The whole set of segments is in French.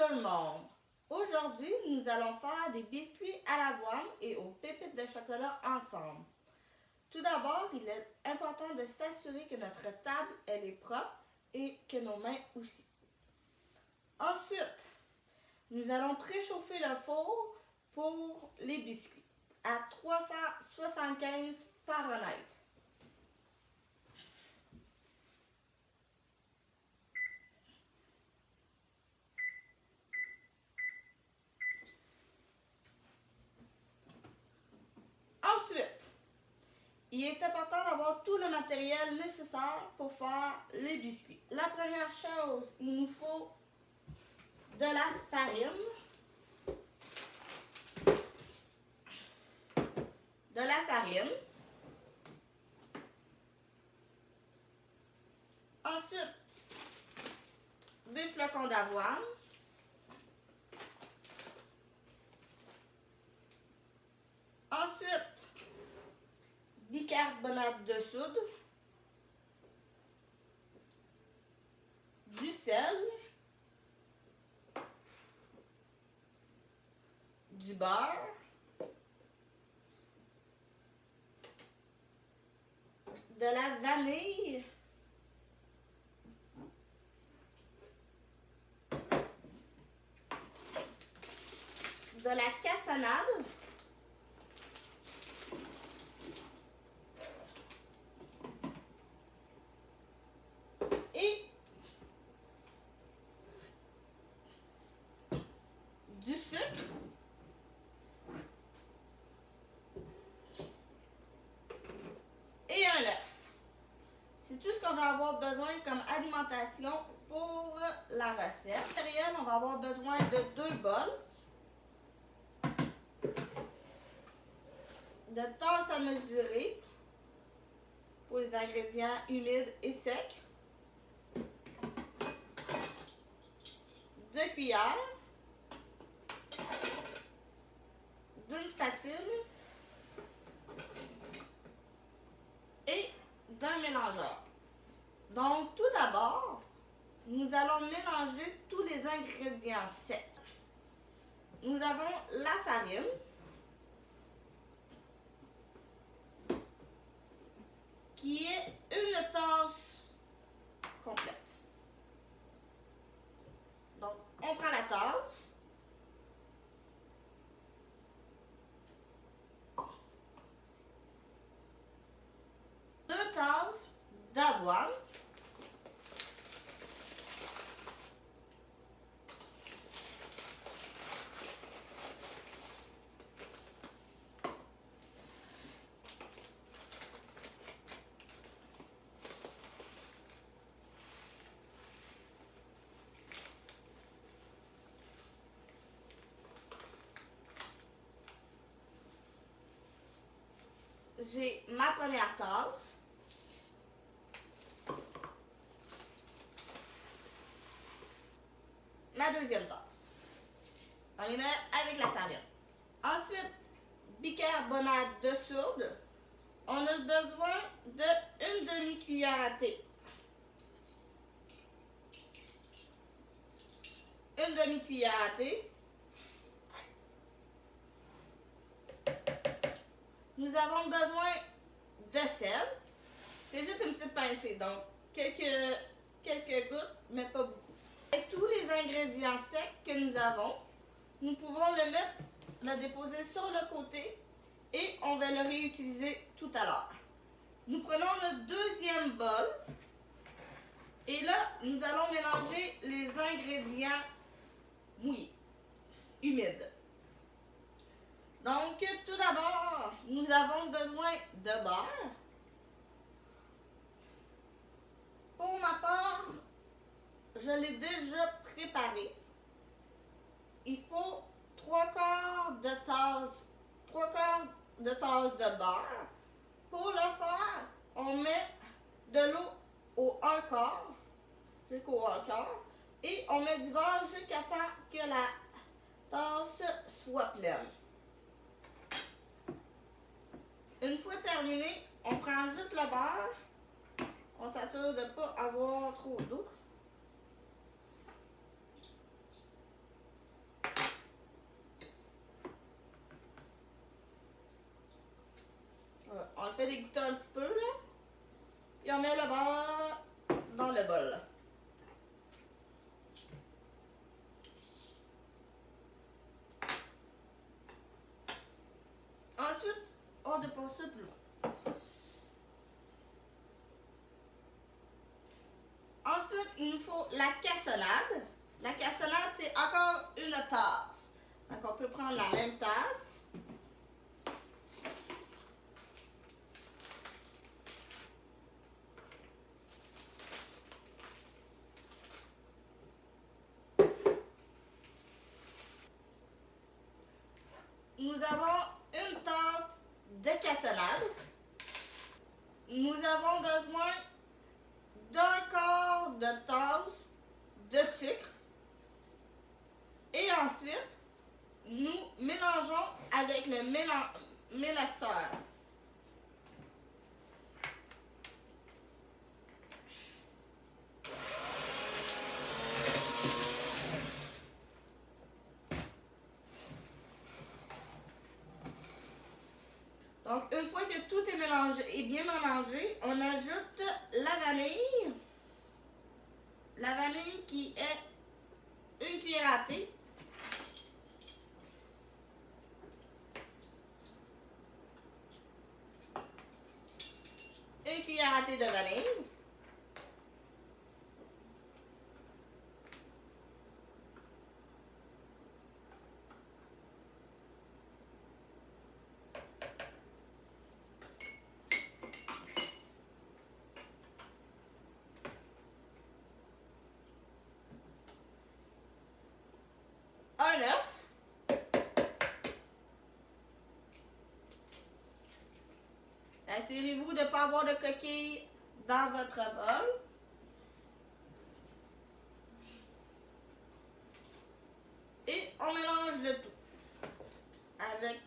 tout le monde! Aujourd'hui, nous allons faire des biscuits à l'avoine et aux pépites de chocolat ensemble. Tout d'abord, il est important de s'assurer que notre table elle est propre et que nos mains aussi. Ensuite, nous allons préchauffer le four pour les biscuits à 375 Fahrenheit. Ensuite, il est important d'avoir tout le matériel nécessaire pour faire les biscuits. La première chose, il nous faut de la farine, ensuite des flocons d'avoine, ensuite bicarbonate de soude, du sel, du beurre, de la vanille, de la cassonade, et du sucre, et un œuf. C'est tout ce qu'on va avoir besoin comme alimentation pour la recette. Matériel, on va avoir besoin de 2 bols, de tasses à mesurer pour les ingrédients humides et secs, 2 cuillères, d'une spatule et d'un mélangeur. Donc, tout d'abord, nous allons mélanger tous les ingrédients secs. Nous avons la farine, qui est une tasse complète. Donc, on prend la tasse, deux tasses d'avoine, j'ai ma première tasse, ma deuxième tasse. On les met avec la farine. Ensuite, bicarbonate de soude. On a besoin d'une demi-cuillère à thé. Une demi-cuillère à thé. Nous avons besoin de sel. C'est juste une petite pincée, donc quelques gouttes, mais pas beaucoup. Avec tous les ingrédients secs que nous avons, nous pouvons le déposer sur le côté et on va le réutiliser tout à l'heure. Nous prenons le deuxième bol et là, nous allons mélanger les ingrédients mouillés, humides. Donc, tout d'abord, nous avons besoin de beurre. Pour ma part, je l'ai déjà préparé. Il faut 3/4 de tasse de beurre. Pour le faire, on met de l'eau au 1/4, jusqu'au 1/4, et on met du beurre jusqu'à temps que la tasse soit pleine. Une fois terminé, on prend juste le beurre. On s'assure de ne pas avoir trop d'eau. fait dégoûter un petit peu, là. Puis on met le beurre dans le bol. Ensuite, on dépose ça plus loin. Ensuite, il nous faut la cassonade. La cassonade, c'est encore une tasse. Donc, on peut prendre la même tasse. Nous avons une tasse de cassonade. Nous avons besoin d'un quart de tasse de sucre. Et ensuite, nous mélangeons avec le mélaxeur. Donc, une fois que tout est mélangé, bien mélangé, on ajoute la vanille. La vanille qui est une cuillère à thé. Une cuillère à thé de vanille. Un œuf. Assurez-vous de ne pas avoir de coquilles dans votre bol. Et on mélange le tout avec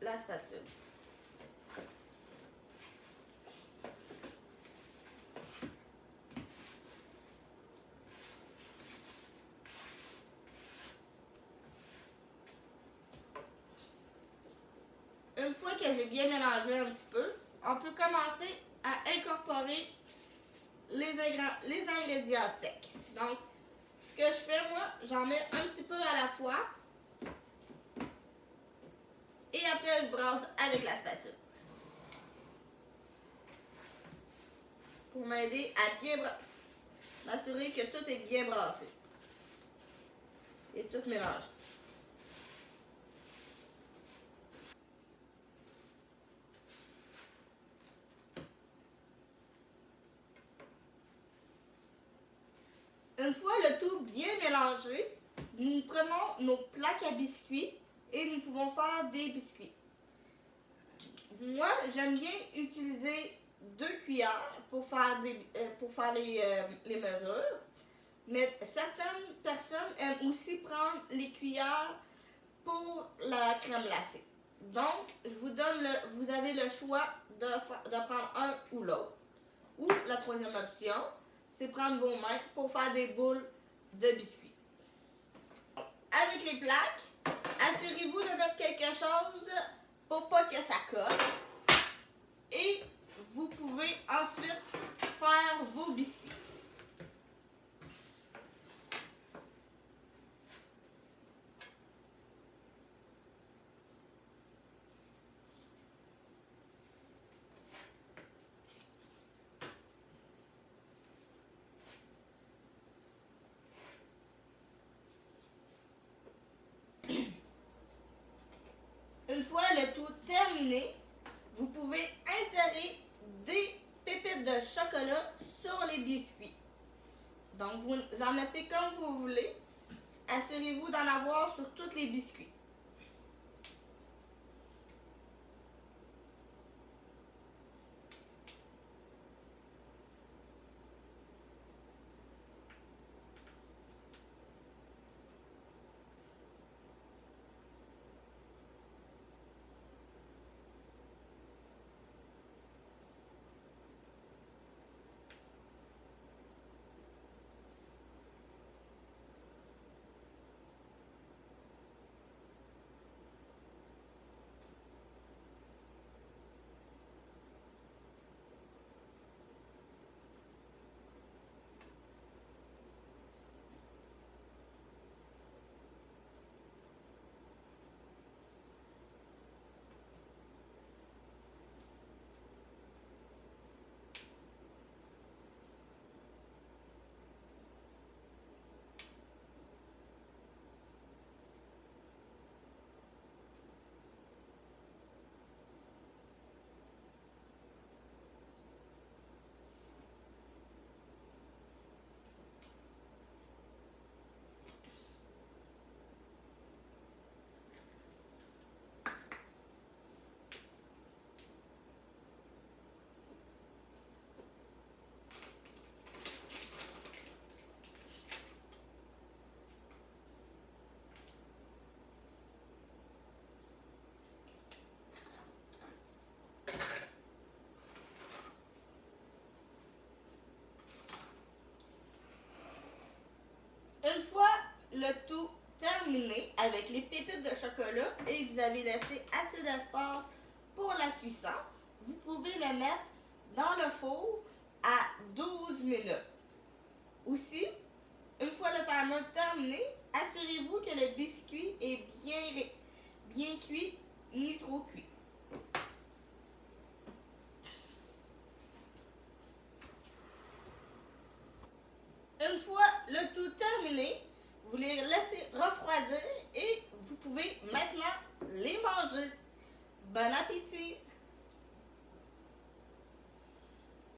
la spatule. Une fois que j'ai bien mélangé un petit peu, on peut commencer à incorporer les ingrédients secs. Donc, ce que je fais, moi, j'en mets un petit peu à la fois. Et après, je brasse avec la spatule. Pour m'aider à bien m'assurer que tout est bien brassé. Et tout mélangé. Une fois le tout bien mélangé, nous prenons nos plaques à biscuits et nous pouvons faire des biscuits. Moi, j'aime bien utiliser 2 cuillères pour faire les mesures. Mais certaines personnes aiment aussi prendre les cuillères pour la crème glacée. Donc, vous avez le choix de prendre un ou l'autre. Ou la troisième option, c'est prendre vos mains pour faire des boules de biscuits. Avec les plaques, assurez-vous de mettre quelque chose pour pas que ça colle. Et vous pouvez ensuite faire vos biscuits. Une fois le tout terminé, vous pouvez insérer des pépites de chocolat sur les biscuits. Donc, vous en mettez comme vous voulez. Assurez-vous d'en avoir sur tous les biscuits. le tout terminé avec les pépites de chocolat et vous avez laissé assez d'espace pour la cuisson, vous pouvez le mettre dans le four à 12 minutes. Aussi, une fois le timer terminé, assurez-vous que le biscuit est bien cuit, ni trop cuit. Une fois le tout terminé, vous les laissez refroidir et vous pouvez maintenant les manger. Bon appétit!